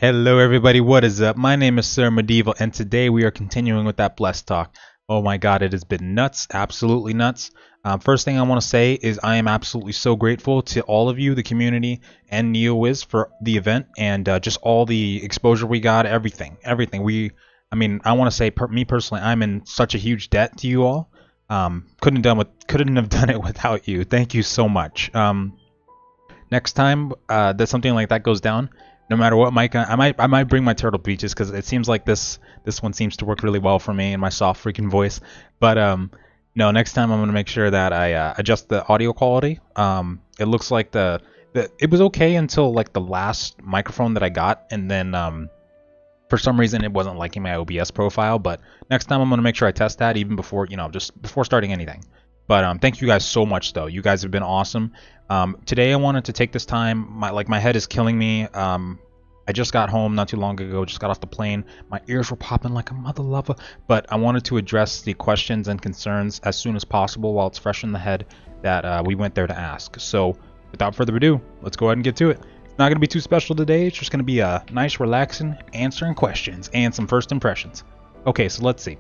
Hello everybody, what is up? My name is Sir Medieval and today we are continuing with that Blessed Talk. Oh my god, it has been nuts, absolutely nuts. First thing I want to say is I am absolutely so grateful to all of you, the community, and NeoWiz for the event and just all the exposure we got, everything. I want to say, me personally, I'm in such a huge debt to you all. Couldn't have done it without you. Thank you so much. Next time that something like that goes down, no matter what, Mike, I might bring my Turtle Beaches because it seems like this one seems to work really well for me and my soft freaking voice. But no, next time I'm gonna make sure that I adjust the audio quality. It looks like it was okay until like the last microphone that I got, and then for some reason it wasn't liking my OBS profile. But next time I'm gonna make sure I test that even before just before starting anything. But thank you guys so much though. You guys have been awesome. Today I wanted to take this time. My head is killing me. I just got home not too long ago. Just got off the plane. My ears were popping like a mother lover. But I wanted to address the questions and concerns as soon as possible while it's fresh in the head that we went there to ask. So without further ado, let's go ahead and get to it. It's not going to be too special today. It's just going to be a nice, relaxing answering questions and some first impressions. Okay, so let's see.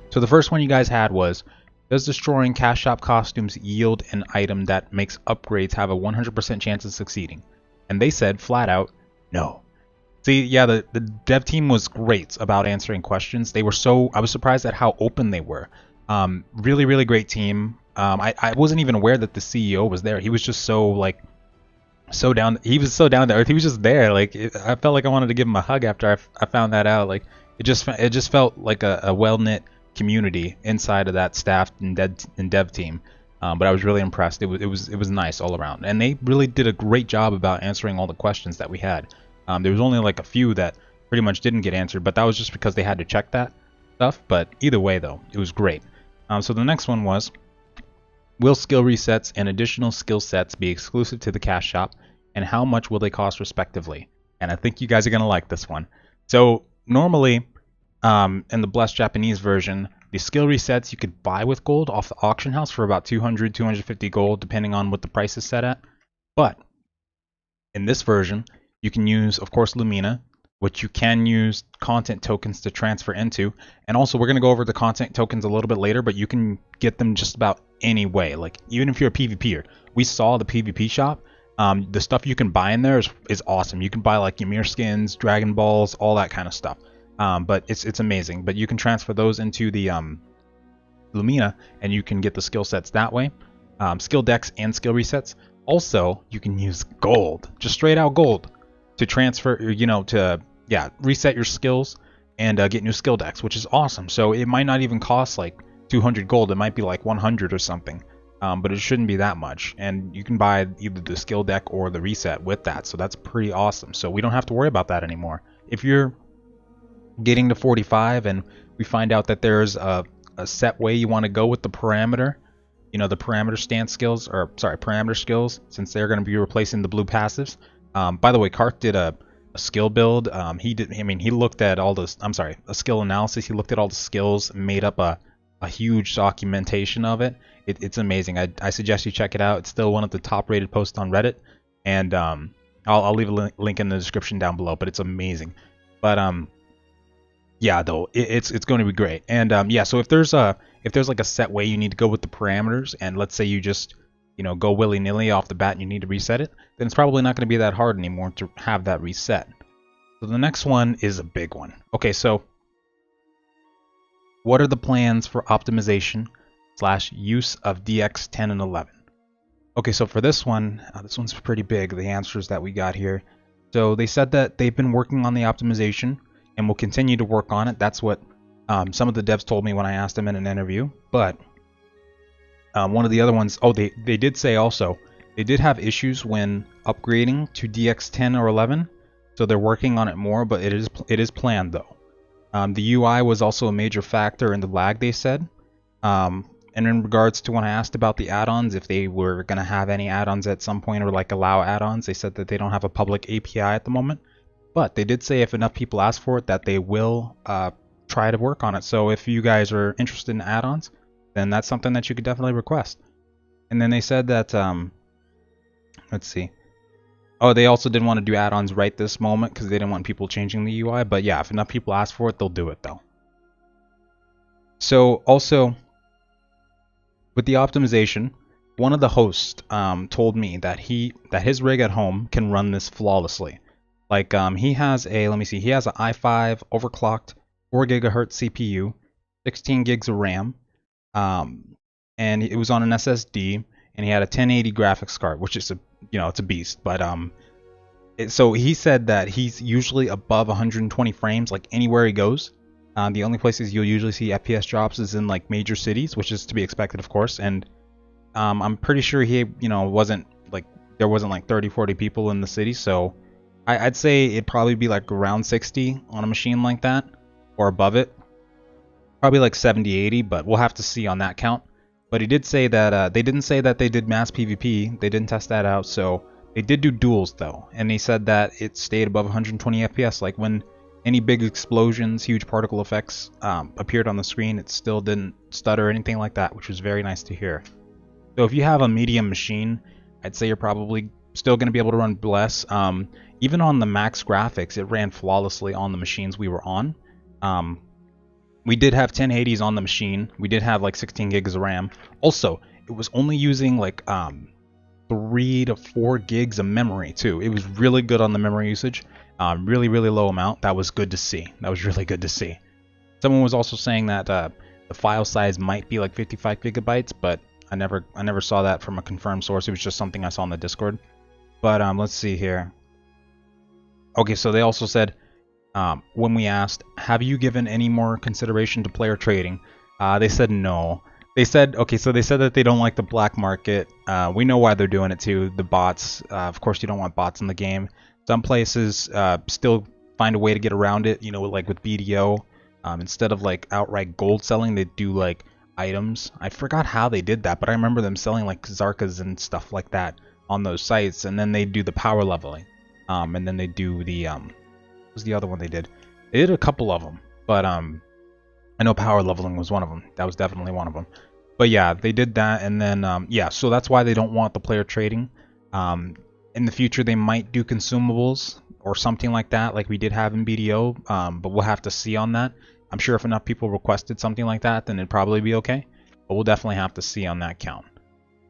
So the first one you guys had was, does destroying cash shop costumes yield an item that makes upgrades have a 100% chance of succeeding? And they said flat out, no. See, yeah, the dev team was great about answering questions. I was surprised at how open they were. Really, really great team. I wasn't even aware that the CEO was there. He was just he was so down to earth. He was just there. I felt like I wanted to give him a hug after I found that out. Like it just felt like a well-knit community inside of that staff and dev team. But I was really impressed. It was nice all around, and they really did a great job about answering all the questions that we had. There was only like a few that pretty much didn't get answered, but that was just because they had to check that stuff. But either way, though, it was great. So the next one was, will skill resets and additional skill sets be exclusive to the cash shop, and how much will they cost respectively? And I think you guys are gonna like this one. So normally, in the Blessed Japanese version, the skill resets you could buy with gold off the auction house for about 200, 250 gold, depending on what the price is set at. But in this version, you can use, of course, Lumina, which you can use content tokens to transfer into. And also, we're going to go over the content tokens a little bit later, but you can get them just about any way. Like, even if you're a PvPer, we saw the PvP shop. The stuff you can buy in there is awesome. You can buy like Ymir skins, Dragon Balls, all that kind of stuff. But it's amazing. But you can transfer those into the Lumina, and you can get the skill sets that way. Skill decks and skill resets. Also, you can use gold, just straight out gold, to transfer, reset your skills and get new skill decks, which is awesome. So it might not even cost like 200 gold. It might be like 100 or something. But it shouldn't be that much. And you can buy either the skill deck or the reset with that. So that's pretty awesome. So we don't have to worry about that anymore. If you're getting to 45 and we find out that there's a set way you want to go with the parameter, the parameter stance skills, parameter skills, since they're going to be replacing the blue passives. By the way, Karth did a skill build. He looked at all this, a skill analysis. He looked at all the skills, made up a huge documentation of it. It's amazing. I suggest you check it out. It's still one of the top rated posts on Reddit, and I'll leave a link in the description down below, but it's amazing. But yeah, though it's going to be great. And so if there's like a set way you need to go with the parameters, and let's say you just go willy-nilly off the bat and you need to reset it, then it's probably not going to be that hard anymore to have that reset. So the next one is a big one. Okay, so what are the plans for optimization / use of DX 10 and 11? Okay, so for this one's pretty big, the answers that we got here. So they said that they've been working on the optimization and will continue to work on it. That's what some of the devs told me when I asked them in an interview. But one of the other ones, they did say also, they did have issues when upgrading to DX 10 or 11. So they're working on it more, but it is planned though. The UI was also a major factor in the lag, they said. And in regards to when I asked about the add-ons, if they were going to have any add-ons at some point or like allow add-ons, they said that they don't have a public API at the moment. But they did say if enough people ask for it, that they will try to work on it. So if you guys are interested in add-ons, then that's something that you could definitely request. And then they said that, let's see. Oh, they also didn't want to do add-ons right this moment because they didn't want people changing the UI. But yeah, if enough people ask for it, they'll do it though. So also with the optimization, one of the hosts told me that his rig at home can run this flawlessly. Like he has a, let me see, he has an i5 overclocked 4 gigahertz CPU, 16 gigs of RAM, and it was on an SSD, and he had a 1080 graphics card, which is it's a beast. But so he said that he's usually above 120 frames, like anywhere he goes. The only places you'll usually see FPS drops is in like major cities, which is to be expected, of course. And I'm pretty sure he, wasn't like there wasn't like 30, 40 people in the city, so I'd say it'd probably be like around 60 on a machine like that, or above it. Probably like 70, 80, but we'll have to see on that count. But he did say that they didn't say that they did mass PvP. They didn't test that out, so they did do duels though, and he said that it stayed above 120 FPS. Like when any big explosions, huge particle effects appeared on the screen, it still didn't stutter or anything like that, which was very nice to hear. So if you have a medium machine, I'd say you're probably still going to be able to run Bless. Even on the max graphics, it ran flawlessly on the machines we were on. We did have 1080s on the machine. We did have like 16 gigs of RAM. Also, it was only using like 3 to 4 gigs of memory too. It was really good on the memory usage. Really, really low amount. That was good to see. That was really good to see. Someone was also saying that the file size might be like 55 gigabytes, but I never saw that from a confirmed source. It was just something I saw in the Discord. But let's see here. Okay, so they also said, when we asked, have you given any more consideration to player trading? They said no. They said, okay, so they said that they don't like the black market. We know why they're doing it too. The bots, of course you don't want bots in the game. Some places still find a way to get around it, like with BDO. Instead of like outright gold selling, they do like items. I forgot how they did that, but I remember them selling like Zarkas and stuff like that on those sites, and then they do the power leveling. And then they do the what was the other one they did? They did a couple of them, but I know power leveling was one of them. That was definitely one of them. But yeah, they did that, and then yeah, so that's why they don't want the player trading. In the future, they might do consumables or something like that, like we did have in BDO. But we'll have to see on that. I'm sure if enough people requested something like that, then it'd probably be okay. But we'll definitely have to see on that count.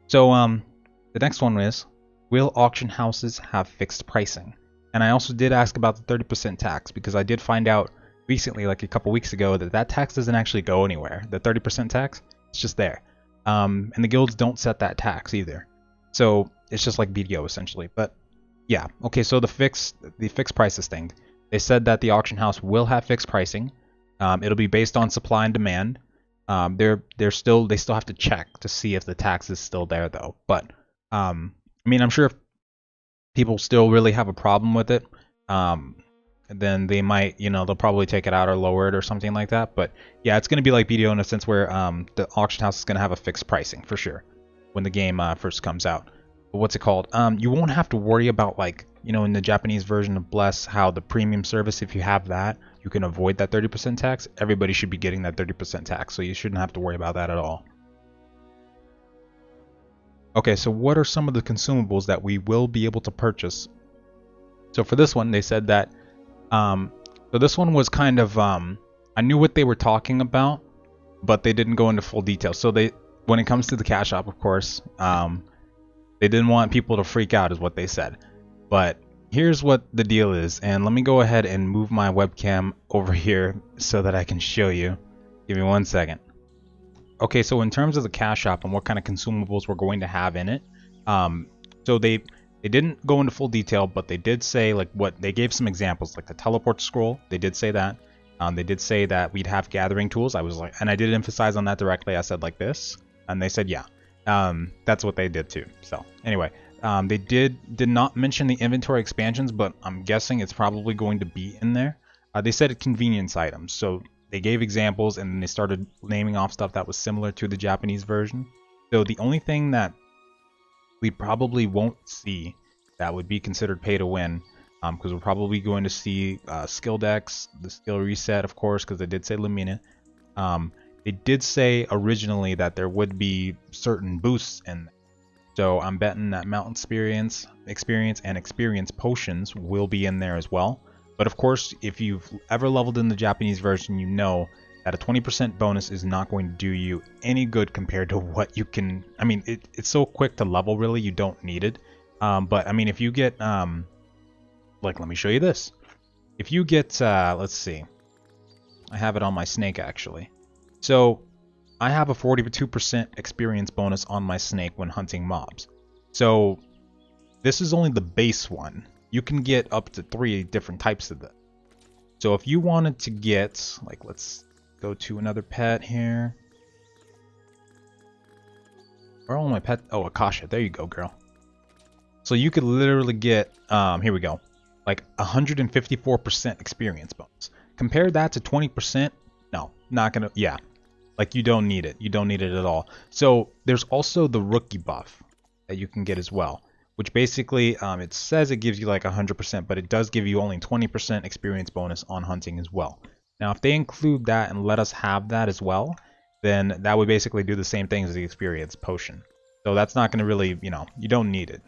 So the next one is, will auction houses have fixed pricing? And I also did ask about the 30% tax, because I did find out recently, like a couple weeks ago, that tax doesn't actually go anywhere. The 30% tax, it's just there. And the guilds don't set that tax either. So it's just like BDO essentially. But yeah, okay, so the fixed prices thing. They said that the auction house will have fixed pricing. It'll be based on supply and demand. They still have to check to see if the tax is still there though. But I mean, I'm sure if people still really have a problem with it, then they might, they'll probably take it out or lower it or something like that. But yeah, it's going to be like BDO in a sense where the auction house is going to have a fixed pricing for sure when the game first comes out. But what's it called? You won't have to worry about, like, in the Japanese version of Bless, how the premium service, if you have that, you can avoid that 30% tax. Everybody should be getting that 30% tax, so you shouldn't have to worry about that at all. Okay, so what are some of the consumables that we will be able to purchase? So for this one, they said that so this one was kind of I knew what they were talking about, but they didn't go into full detail. So when it comes to the cash shop, of course, they didn't want people to freak out, is what they said. But here's what the deal is, and let me go ahead and move my webcam over here so that I can show you. Give me 1 second. Okay, so in terms of the cash shop and what kind of consumables we're going to have in it, so they didn't go into full detail, but they did say, like, what they gave some examples, like the teleport scroll. They did say that. They did say that we'd have gathering tools. I was like, and I did emphasize on that directly. I said like this, and they said yeah. That's what they did too. So anyway, they did not mention the inventory expansions, but I'm guessing it's probably going to be in there. They said convenience items, so they gave examples and then they started naming off stuff that was similar to the Japanese version. So the only thing that we probably won't see that would be considered pay to win, because we're probably going to see skill decks, the skill reset, of course, because they did say Lumina. They did say originally that there would be certain boosts in there. So I'm betting that mountain experience and experience potions will be in there as well. But of course, if you've ever leveled in the Japanese version, you know that a 20% bonus is not going to do you any good compared to what you can. I mean, it's so quick to level, really, you don't need it. But I mean, if you get, like, let me show you this. If you get, let's see, I have it on my snake actually. So I have a 42% experience bonus on my snake when hunting mobs. So this is only the base one. You can get up to 3 different types of them. So if you wanted to get, like, let's go to another pet here. Where are all my pets? Oh, Akasha. There you go, girl. So you could literally get, here we go, like 154% experience bonus. Compare that to 20%. No, not gonna, yeah. Like, you don't need it. You don't need it at all. So there's also the rookie buff that you can get as well, which basically, it says it gives you like 100%, but it does give you only 20% experience bonus on hunting as well. Now, if they include that and let us have that as well, then that would basically do the same thing as the experience potion. So that's not going to really, you know, you don't need it,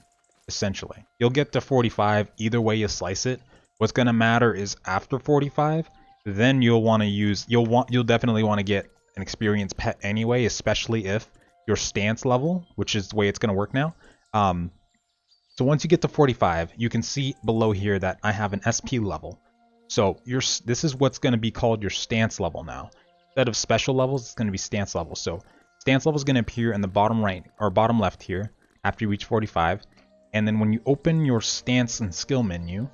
essentially. You'll get to 45 either way you slice it. What's going to matter is after 45, then you'll want to use, you'll definitely want to get an experienced pet anyway, especially if your stance level, which is the way it's going to work now. So once you get to 45, you can see below here that I have an SP level. So this is what's going to be called your stance level now. Instead of special levels, it's going to be stance level. So stance level is going to appear in the bottom right or bottom left here after you reach 45. And then when you open your stance and skill menu,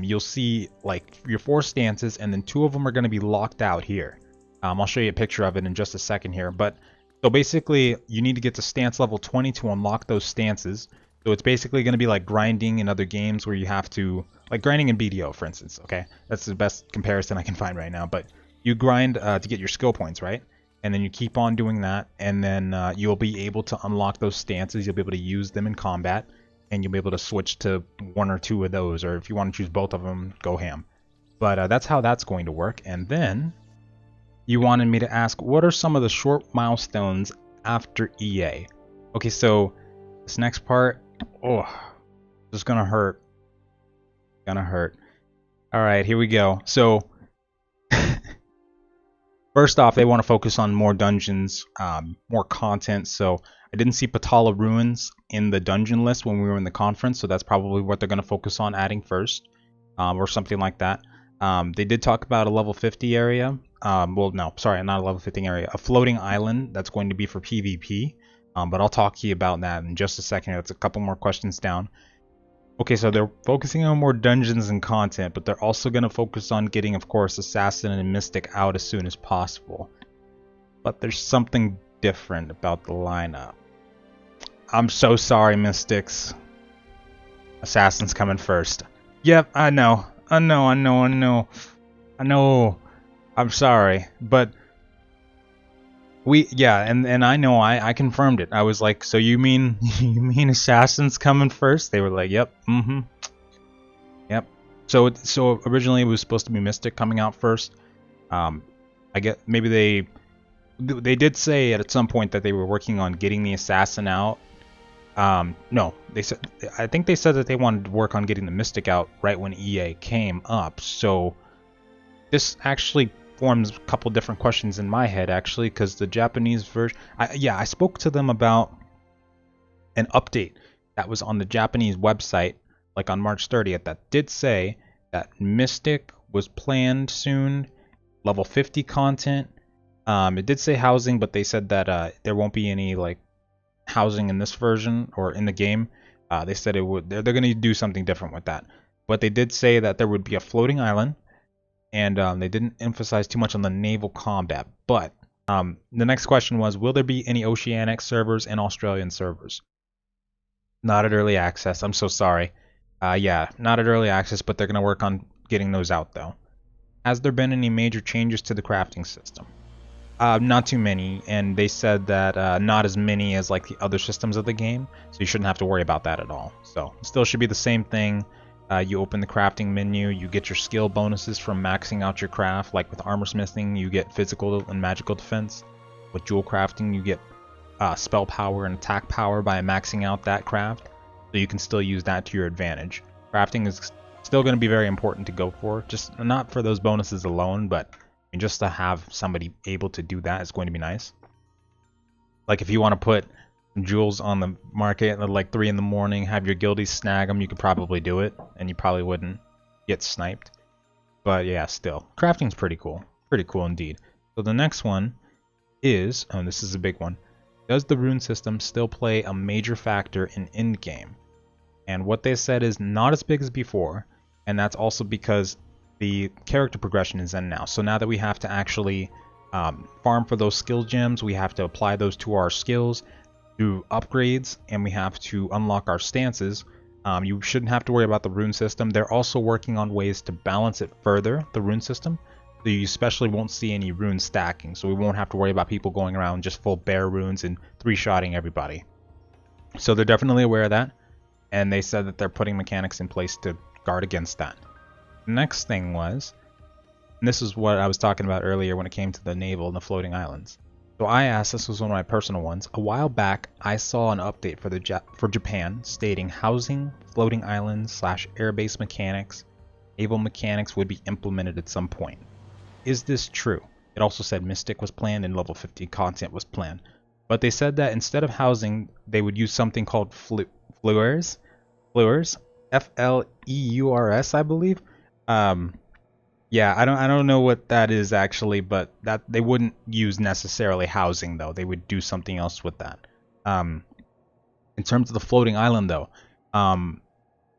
you'll see like your 4 stances, and then 2 of them are going to be locked out here. I'll show you a picture of it in just a second here. But so basically, you need to get to stance level 20 to unlock those stances. So it's basically going to be like grinding in other games where you have to, like grinding in BDO, for instance, okay? That's the best comparison I can find right now. But you grind to get your skill points, right? And then you keep on doing that, and then you'll be able to unlock those stances. You'll be able to use them in combat, and you'll be able to switch to 1 or 2 of those, or if you want to choose both of them, go ham. But that's how that's going to work. And then you wanted me to ask, what are some of the short milestones after EA? Okay, so this next part, oh, this is gonna hurt. Gonna hurt. All right, here we go. So first off, they want to focus on more dungeons, more content. So I didn't see Patala Ruins in the dungeon list when we were in the conference, so that's probably what they're going to focus on adding first, or something like that. They did talk about a level 50 area. Well, no, sorry, not a level 50 area. A floating island that's going to be for PvP. But I'll talk to you about that in just a second. That's a couple more questions down. Okay, so they're focusing on more dungeons and content, but they're also going to focus on getting, of course, Assassin and Mystic out as soon as possible. But there's something different about the lineup. I'm so sorry, Mystics. Assassin's coming first. Yep, I know. I'm sorry, but and I know I confirmed it. I was like, so you mean Assassin's coming first? They were like, yep, yep. So originally it was supposed to be Mystic coming out first. I get maybe they did say at some point that they were working on getting the Assassin out. No, I think they said that they wanted to work on getting the Mystic out right when EA came up. So this actually forms a couple different questions in my head, actually, because the Japanese version, I spoke to them about an update that was on the Japanese website, like on March 30th, that did say that Mystic was planned soon, level 50 content. It did say housing, but they said that there won't be any like housing in this version or in the game. They said it would. They're going to do something different with that, but they did say that there would be a floating island. And they didn't emphasize too much on the naval combat. But the next question was, will there be any Oceanic servers and Australian servers? Not at early access. I'm so sorry. Yeah, not at early access, but they're going to work on getting those out, though. Has there been any major changes to the crafting system? Not too many, and they said that not as many as like the other systems of the game, so you shouldn't have to worry about that at all. So it still should be the same thing. You open the crafting menu, you get your skill bonuses from maxing out your craft. Like with armor smithing, you get physical and magical defense. With jewel crafting, you get spell power and attack power by maxing out that craft, so you can still use that to your advantage. Crafting is still going to be very important to go for, just not for those bonuses alone, but just to have somebody able to do that is going to be nice. Like if you want to put jewels on the market at like 3 in the morning, have your guildies snag them, you could probably do it, and you probably wouldn't get sniped. But yeah, still, crafting's pretty cool indeed. So the next one is, oh, this is a big one. Does the rune system still play a major factor in endgame? And what they said is not as big as before, and that's also because the character progression is in now. So now that we have to actually farm for those skill gems, we have to apply those to our skills, do upgrades, and we have to unlock our stances. You shouldn't have to worry about the rune system. They're also working on ways to balance it further, the rune system. So you especially won't see any rune stacking, so we won't have to worry about people going around just full bare runes and 3-shotting everybody. So they're definitely aware of that, and they said that they're putting mechanics in place to guard against that. The next thing was, and this is what I was talking about earlier when it came to the naval and the floating islands. So I asked, this was one of my personal ones, a while back I saw an update for Japan stating housing, floating islands / airbase mechanics, naval mechanics would be implemented at some point. Is this true? It also said Mystic was planned and level 50 content was planned. But they said that instead of housing, they would use something called Fleurs, F-L-E-U-R-S, I believe. Yeah, I don't know what that is actually, but that they wouldn't use necessarily housing though. They would do something else with that. In terms of the floating island though,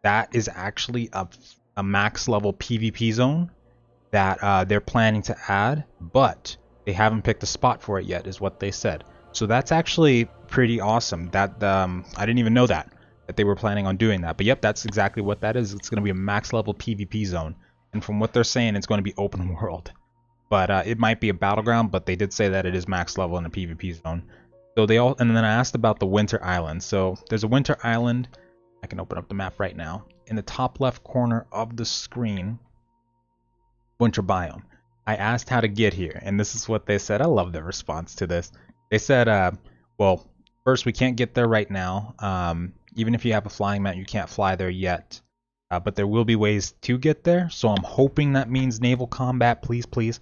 that is actually a max level PvP zone that they're planning to add, but they haven't picked a spot for it yet, is what they said. So that's actually pretty awesome. That I didn't even know that they were planning on doing that. But yep, that's exactly what that is. It's going to be a max level PvP zone, and from what they're saying, it's going to be open world. But it might be a battleground, but they did say that it is max level in a PvP zone. So and then I asked about the winter island. So there's a winter island. I can open up the map right now. In the top left corner of the screen, winter biome. I asked how to get here, and this is what they said. I love their response to this. They said, well, first, we can't get there right now. Even if you have a flying mount, you can't fly there yet. But there will be ways to get there, so I'm hoping that means naval combat, please, please.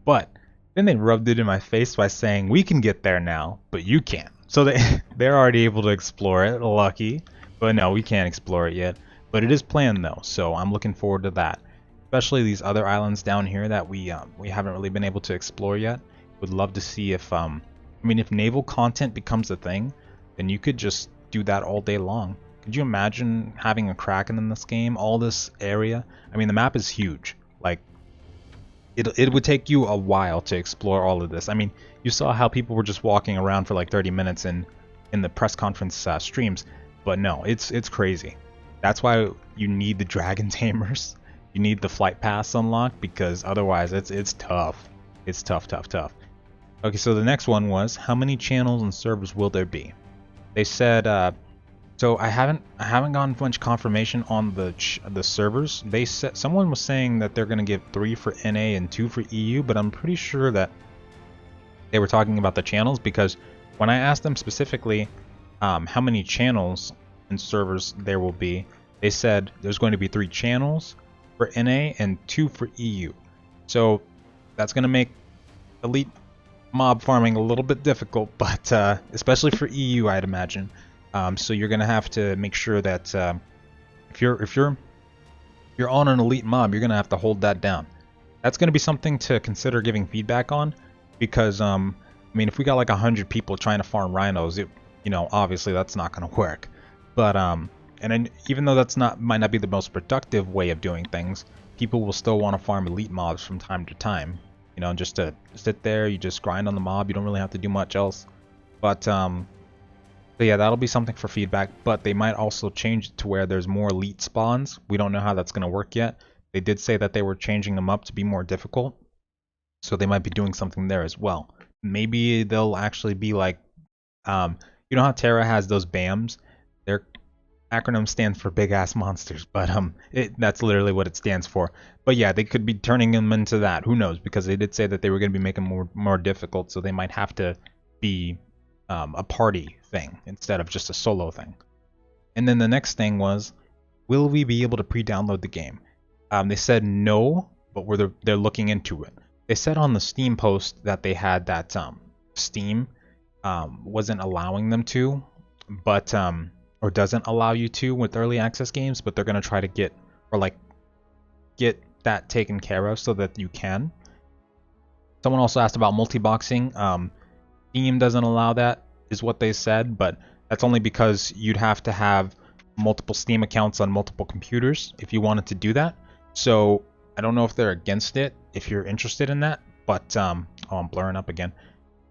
But then they rubbed it in my face by saying, we can get there now, but you can't. So they're already able to explore it, lucky. But no, we can't explore it yet. But it is planned, though, so I'm looking forward to that. Especially these other islands down here that we haven't really been able to explore yet. Would love to see if if naval content becomes a thing, then you could just do that all day long. Could you imagine having a Kraken in this game? All this area. I mean, the map is huge. Like, it would take you a while to explore all of this. I mean, you saw how people were just walking around for like 30 minutes in the press conference streams. But no, it's crazy. That's why you need the dragon tamers. You need the flight pass unlocked, because otherwise it's tough. It's tough. Okay, so the next one was, how many channels and servers will there be? They said, so I haven't gotten much confirmation on the servers. They said someone was saying that they're gonna give 3 for NA and 2 for EU, but I'm pretty sure that they were talking about the channels, because when I asked them specifically how many channels and servers there will be, they said there's going to be 3 channels for NA and 2 for EU. So that's going to make elite mob farming a little bit difficult, but especially for EU, I'd imagine. So you're going to have to make sure that if you're on an elite mob, you're going to have to hold that down. That's going to be something to consider giving feedback on, because I mean, if we got like 100 people trying to farm rhinos, obviously that's not going to work. But and even though might not be the most productive way of doing things, people will still want to farm elite mobs from time to time. Just to sit there, you just grind on the mob. You don't really have to do much else. But so yeah, that'll be something for feedback. But they might also change it to where there's more elite spawns. We don't know how that's going to work yet. They did say that they were changing them up to be more difficult, so they might be doing something there as well. Maybe they'll actually be like, you know how Terra has those BAMs? Their acronym stands for big ass monsters, but that's literally what it stands for. But yeah, they could be turning them into that. Who knows? Because they did say that they were going to be making more difficult, so they might have to be a party thing instead of just a solo thing. And then the next thing was, will we be able to pre-download the game? They said no, but they're looking into it. They said on the Steam post that they had that Steam wasn't allowing them to, but or doesn't allow you to with early access games, but they're gonna try to get that taken care of so that you can. Someone also asked about multi-boxing. Steam doesn't allow that, is what they said, but that's only because you'd have to have multiple Steam accounts on multiple computers if you wanted to do that. So I don't know if they're against it if you're interested in that, but oh, I'm blurring up again.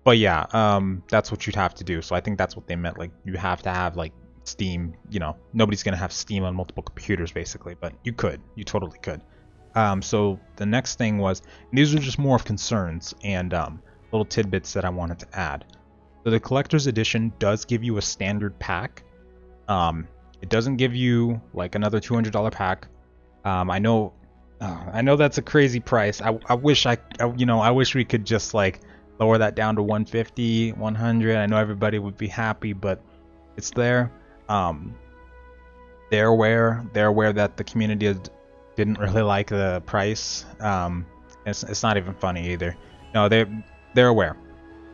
But yeah, that's what you'd have to do. So I think that's what they meant. Like, you have to have like Steam. You know, nobody's gonna have Steam on multiple computers basically, but you totally could. So the next thing was, and these are just more of concerns and little tidbits that I wanted to add. So the collector's edition does give you a standard pack. It doesn't give you like another $200 pack. I know that's a crazy price. I wish I wish we could just like lower that down to 150, 100. I know everybody would be happy, but it's there. They're aware that the community didn't really like the price. It's not even funny either. No, they're aware.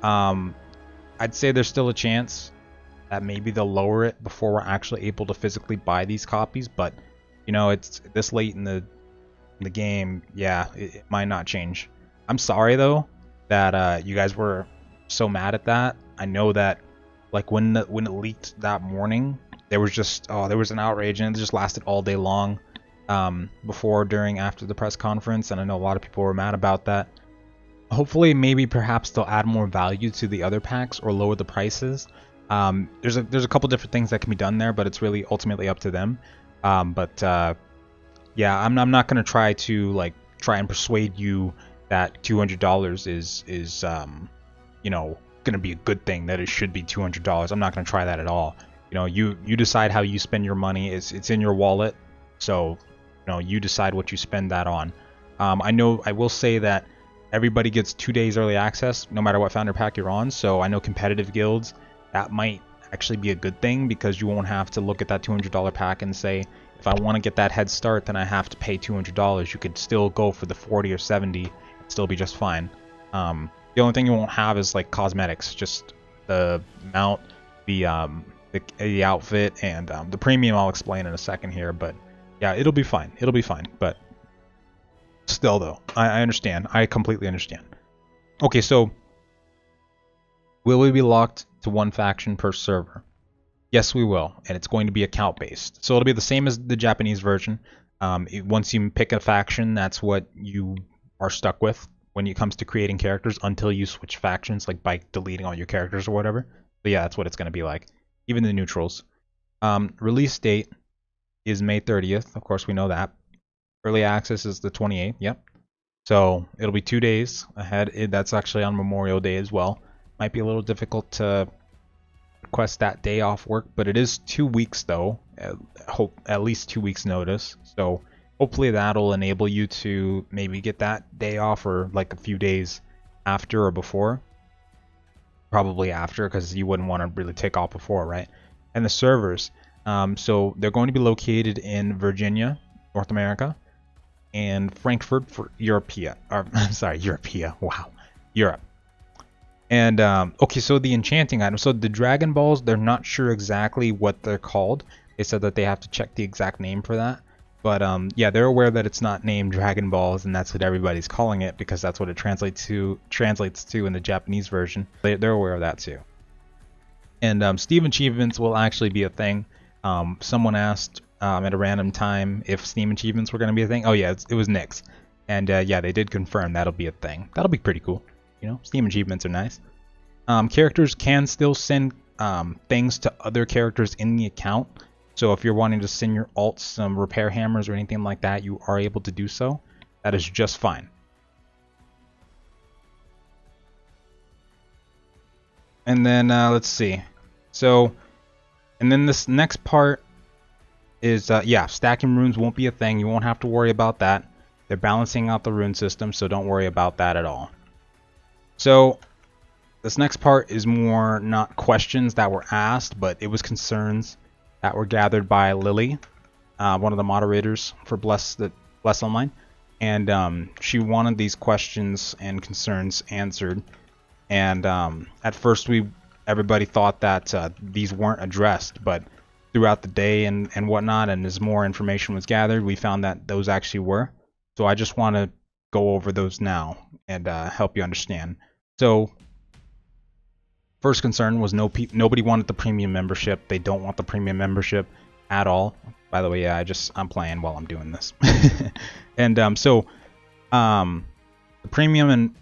I'd say there's still a chance that maybe they'll lower it before we're actually able to physically buy these copies, but you know, it's this late in the game. Yeah, it might not change. I'm sorry though that you guys were so mad at that. I know that like when it leaked that morning, there was an outrage, and it just lasted all day long, before, during, after the press conference, and I know a lot of people were mad about that. Hopefully, maybe perhaps they'll add more value to the other packs or lower the prices. There's a couple different things that can be done there, but it's really ultimately up to them. Yeah, I'm not gonna try and persuade you that $200 is gonna be a good thing, that it should be $200. I'm not gonna try that at all. You know, you decide how you spend your money. It's in your wallet, so you know, you decide what you spend that on. I will say that everybody gets 2 days early access no matter what founder pack you're on, so I know competitive guilds, that might actually be a good thing, because you won't have to look at that $200 pack and say, if I want to get that head start, then I have to pay $200. You could still go for the 40 or 70 and still be just fine. The only thing you won't have is like cosmetics, just the mount, the outfit, and the premium I'll explain in a second here, but yeah, it'll be fine. It'll be fine, but still though, I understand. I completely understand. Okay, so will we be locked to one faction per server? Yes, we will, and it's going to be account based. So it'll be the same as the Japanese version. Once you pick a faction, that's what you are stuck with when it comes to creating characters until you switch factions, like by deleting all your characters or whatever. But yeah, that's what it's going to be like. Even the neutrals. Release date is May 30th. Of course, we know that. Early access is the 28th. Yep. So it'll be 2 days ahead. That's actually on Memorial Day as well. Might be a little difficult to request that day off work, but it is 2 weeks though. At least 2 weeks notice. So hopefully that'll enable you to maybe get that day off, or like a few days after or before. Probably after, because you wouldn't want to really take off before, right? And the servers, so they're going to be located in Virginia, North America, and Frankfurt for Europea. Europea. Wow, Europe. And okay, so the enchanting items. So the Dragon Balls, they're not sure exactly what they're called. They said that they have to check the exact name for that. But yeah, they're aware that it's not named Dragon Balls, and that's what everybody's calling it, because that's what it translates to in the Japanese version. They're aware of that too. And Steam Achievements will actually be a thing. Someone asked at a random time if Steam Achievements were going to be a thing. Oh yeah, it was Nyx. And yeah, they did confirm that'll be a thing. That'll be pretty cool. You know, Steam Achievements are nice. Characters can still send things to other characters in the account. So if you're wanting to send your alts some repair hammers or anything like that, you are able to do so. That is just fine. And then let's see. So, and then this next part is, yeah, stacking runes won't be a thing. You won't have to worry about that. They're balancing out the rune system, so don't worry about that at all. So, This next part is more not questions that were asked, but it was concerns that were gathered by Lily, one of the moderators for Bless Online, and she wanted these questions and concerns answered. And at first, everybody thought that these weren't addressed, but throughout the day and whatnot, and as more information was gathered, we found that those actually were. So I just want to go over those now and help you understand. So first concern was nobody wanted the premium membership. They don't want the premium membership at all. By the way, yeah, I'm playing while I'm doing this. And the premium in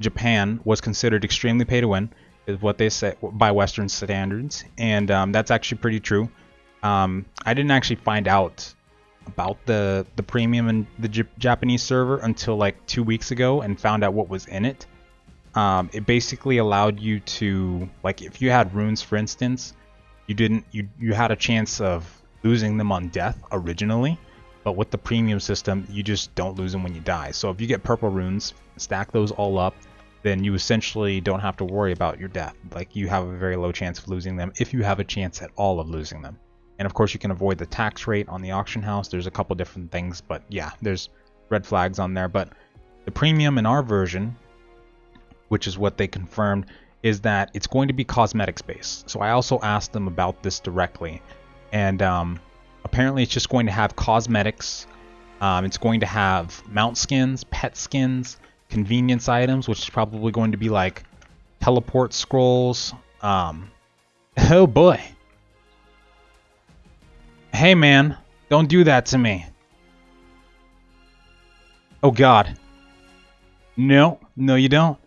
Japan was considered extremely pay to win, is what they say by Western standards, and that's actually pretty true. I didn't actually find out about the premium in the Japanese server until like 2 weeks ago, and found out what was in it. It basically allowed you to, like, if you had runes, for instance, you had a chance of losing them on death originally, but with the premium system, you just don't lose them when you die. So if you get purple runes, stack those all up, then you essentially don't have to worry about your death. Like, you have a very low chance of losing them, if you have a chance at all of losing them. And of course, you can avoid the tax rate on the auction house. There's a couple different things, but yeah, there's red flags on there. But the premium in our version, which is what they confirmed, is that it's going to be cosmetics based. So I also asked them about this directly, and apparently it's just going to have cosmetics. It's going to have mount skins, pet skins, convenience items, which is probably going to be like teleport scrolls. Oh boy. Hey man, don't do that to me. Oh god. No, you don't.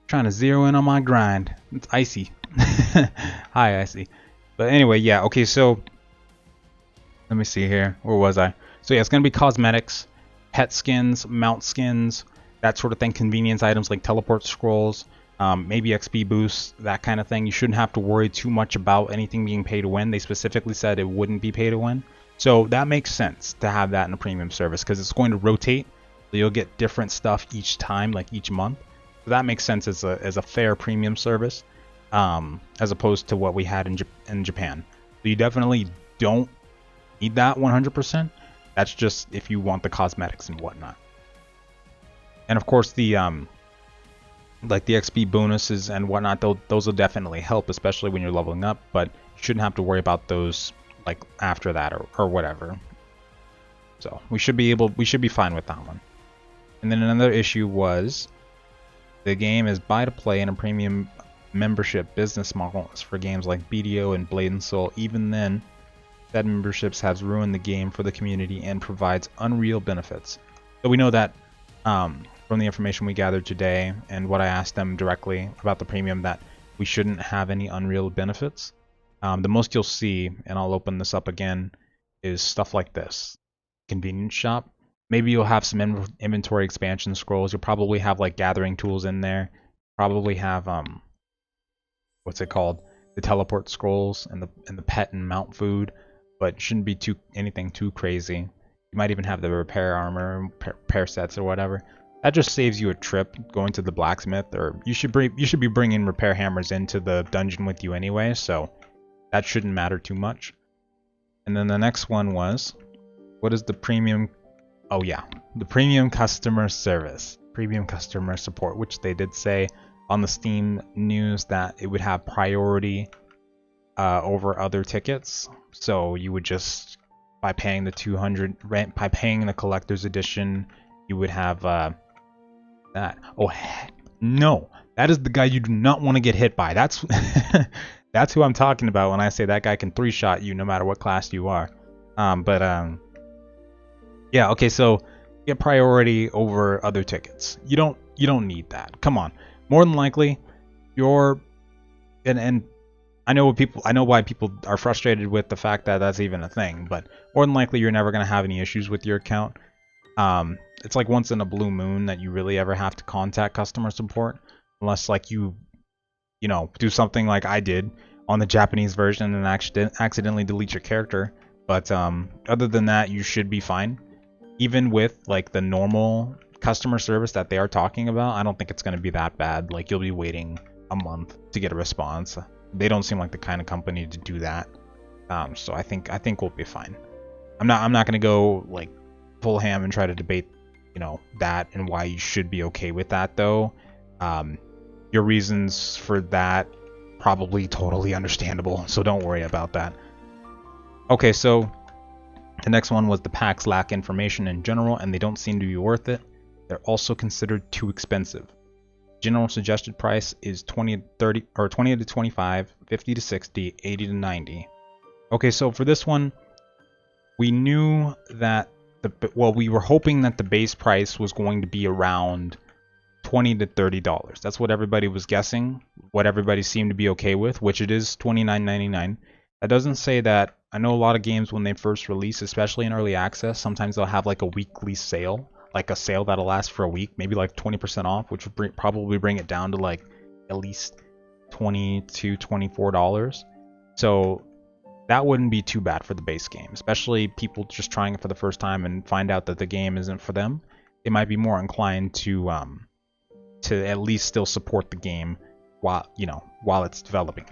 Trying to zero in on my grind. It's Icy. Hi, Icy. But anyway, yeah, okay, so let me see here. Where was I? So yeah, it's going to be cosmetics, pet skins, mount skins, that sort of thing, convenience items like teleport scrolls, maybe XP boosts, that kind of thing. You shouldn't have to worry too much about anything being pay to win. They specifically said it wouldn't be pay to win. So that makes sense to have that in a premium service, because it's going to rotate. So you'll get different stuff each time, like each month. So that makes sense as a fair premium service, as opposed to what we had in Japan. So you definitely don't need that 100%. That's just if you want the cosmetics and whatnot. And of course, the like the XP bonuses and whatnot, those will definitely help, especially when you're leveling up. But you shouldn't have to worry about those like after that or whatever. So we should be fine with that one. And then another issue was the game is buy to play, and a premium membership business model is for games like BDO and Blade and Soul. Even then, said memberships has ruined the game for the community and provides unreal benefits. So we know that from the information we gathered today and what I asked them directly about the premium, that we shouldn't have any unreal benefits. The most you'll see, and I'll open this up again, is stuff like this. Convenience shop. Maybe you'll have some inventory expansion scrolls. You'll probably have like gathering tools in there. Probably have what's it called? The teleport scrolls and the pet and mount food, but it shouldn't be anything too crazy. You might even have the repair armor, repair sets or whatever. That just saves you a trip going to the blacksmith, or you should be bringing repair hammers into the dungeon with you anyway, so that shouldn't matter too much. And then the next one was, what is the premium? Oh yeah, the premium customer service, premium customer support, which they did say on the Steam news that it would have priority over other tickets. So you would just, by paying the 200 rent, by paying the collector's edition, you would have that. Oh no, that is the guy you do not want to get hit by. That's that's who I'm talking about when I say that guy can 3-shot you no matter what class you are. Yeah, okay, so get priority over other tickets. You don't need that. Come on. More than likely, you're and I know why people are frustrated with the fact that that's even a thing, but more than likely you're never going to have any issues with your account. It's like once in a blue moon that you really ever have to contact customer support, unless like you do something like I did on the Japanese version and accidentally delete your character. But other than that, you should be fine. Even with like the normal customer service that they are talking about, I don't think it's going to be that bad. Like, you'll be waiting a month to get a response. They don't seem like the kind of company to do that. So I think we'll be fine. I'm not going to go like full ham and try to debate, you know, that and why you should be okay with that though. Your reasons for that probably totally understandable, so don't worry about that. Okay, so the next one was the packs lack information in general and they don't seem to be worth it. They're also considered too expensive. General suggested price is 20 to 30 or 20 to 25, 50 to 60, 80 to 90. Okay, so for this one, we knew that we were hoping that the base price was going to be around $20 to $30. That's what everybody was guessing, what everybody seemed to be okay with, which it is $29.99. That doesn't say that. I know a lot of games when they first release, especially in early access, sometimes they'll have like a weekly sale, like a sale that'll last for a week, maybe like 20% off, which would probably bring it down to like at least $20 to $24. So that wouldn't be too bad for the base game, especially people just trying it for the first time and find out that the game isn't for them. They might be more inclined to at least still support the game while it's developing.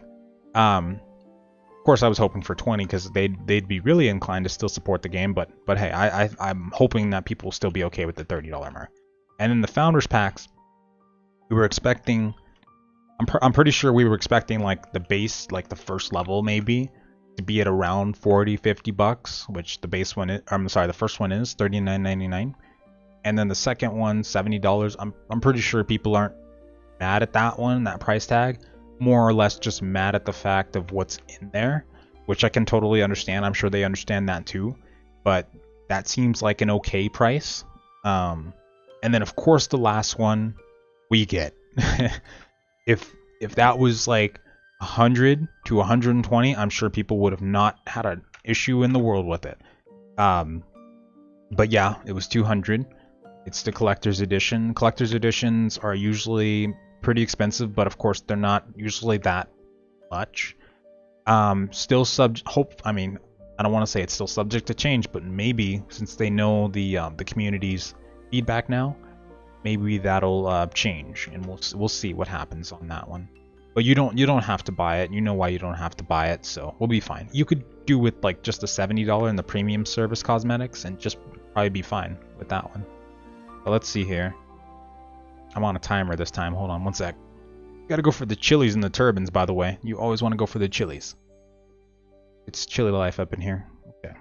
Of course, I was hoping for 20 because they'd be really inclined to still support the game, but hey, I'm hoping that people will still be okay with the $30 mark. And then the Founders Packs, we were expecting, I'm pretty sure we were expecting like the base, like the first level maybe, to be at around 40, 50 bucks, which the base one is, the first one is $39.99. And then the second one, $70. I'm pretty sure people aren't mad at that one, that price tag. More or less just mad at the fact of what's in there, which I can totally understand. I'm sure they understand that too. But that seems like an okay price. And then of course the last one we get. If that was like 100 to 120, I'm sure people would have not had an issue in the world with it. But yeah, it was 200. It's the collector's edition. Collector's editions are usually pretty expensive, but of course they're not usually that much. Still I don't want to say it's still subject to change, but maybe since they know the community's feedback now, maybe that'll change, and we'll see what happens on that one. But you don't have to buy it. You know why you don't have to buy it, so we'll be fine. You could do with like just the $70 and the premium service cosmetics, and just probably be fine with that one. But let's see here. I'm on a timer this time. Hold on one sec. Gotta go for the chilies and the turbans, by the way. You always want to go for the chilies. It's chili life up in here. Okay.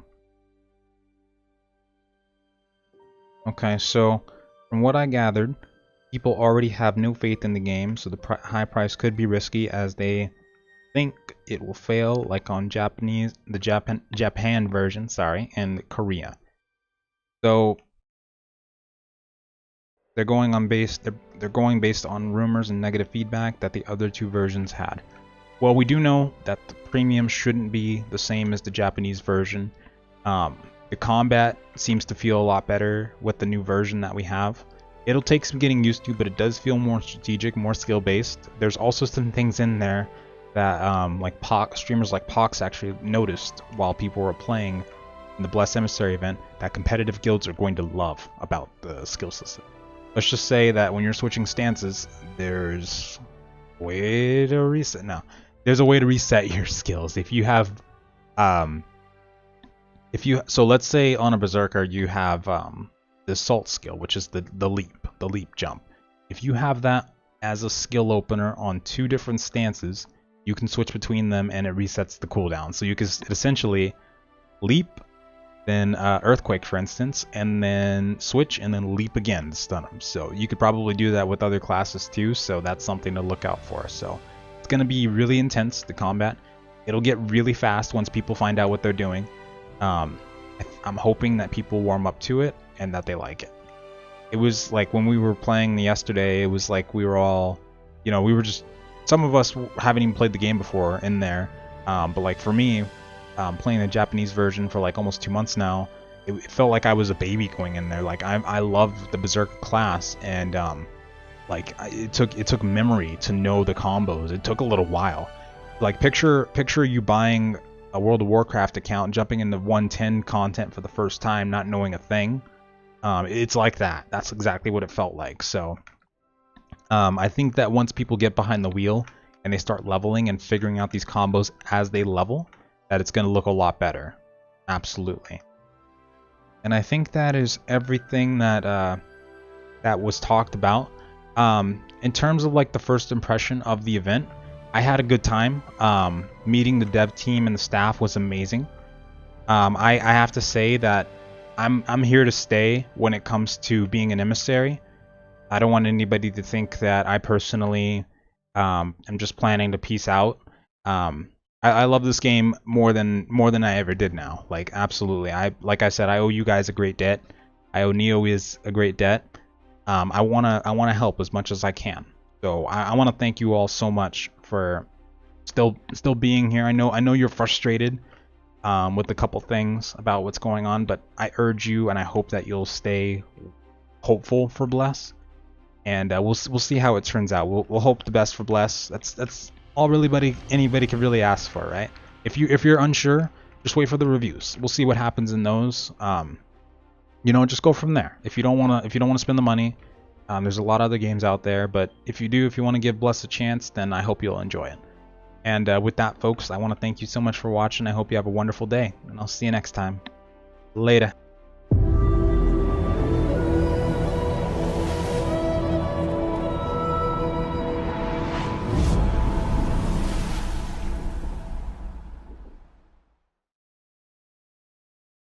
Okay, so from what I gathered, people already have no faith in the game, so the high price could be risky as they think it will fail, like on the Japan version, and Korea. So they're going based on rumors and negative feedback that the other two versions had. Well, we do know that the premium shouldn't be the same as the Japanese version. The combat seems to feel a lot better with the new version that we have. It'll take some getting used to, but it does feel more strategic, more skill-based. There's also some things in there that streamers like Pox actually noticed while people were playing in the Blessed Emissary event that competitive guilds are going to love about the skill system. Let's just say that when you're switching stances, there's a way to reset. No, there's a way to reset your skills. If you have, so let's say on a Berserker you have the Assault skill, which is the leap jump. If you have that as a skill opener on two different stances, you can switch between them and it resets the cooldown. So you can essentially leap, then Earthquake, for instance, and then switch, and then leap again to stun them. So you could probably do that with other classes too, so that's something to look out for. So it's going to be really intense, the combat. It'll get really fast once people find out what they're doing. I'm hoping that people warm up to it and that they like it. It was like when we were playing yesterday, it was like we were all, we were just, some of us haven't even played the game before in there, but like for me, playing the Japanese version for like almost 2 months now, it felt like I was a baby going in there. Like I love the Berserker class, and it took memory to know the combos. It took a little while. Like picture you buying a World of Warcraft account, jumping into 110 content for the first time, not knowing a thing. It's like that. That's exactly what it felt like. So I think that once people get behind the wheel and they start leveling and figuring out these combos as they level, that it's going to look a lot better. Absolutely. And I think that is everything that that was talked about. In terms of like the first impression of the event, I had a good time. Meeting the dev team and the staff was amazing. I have to say that I'm here to stay when it comes to being an emissary. I don't want anybody to think that I personally am just planning to peace out. I love this game more than I ever did now. Like absolutely. Like I said, I owe you guys a great debt. I owe Neo a great debt. I wanna help as much as I can. So I want to thank you all so much for still being here. I know you're frustrated with a couple things about what's going on, but I urge you and I hope that you'll stay hopeful for Bless, and we'll see how it turns out. We'll hope the best for Bless. That's all really anybody can really ask for, right? If you're unsure, just wait for the reviews. We'll see what happens in those. You know, just go from there. If you don't wanna spend the money, there's a lot of other games out there, but if you want to give Bless a chance, then I hope you'll enjoy it. And with that, folks, I want to thank you so much for watching. I hope you have a wonderful day, and I'll see you next time. Later.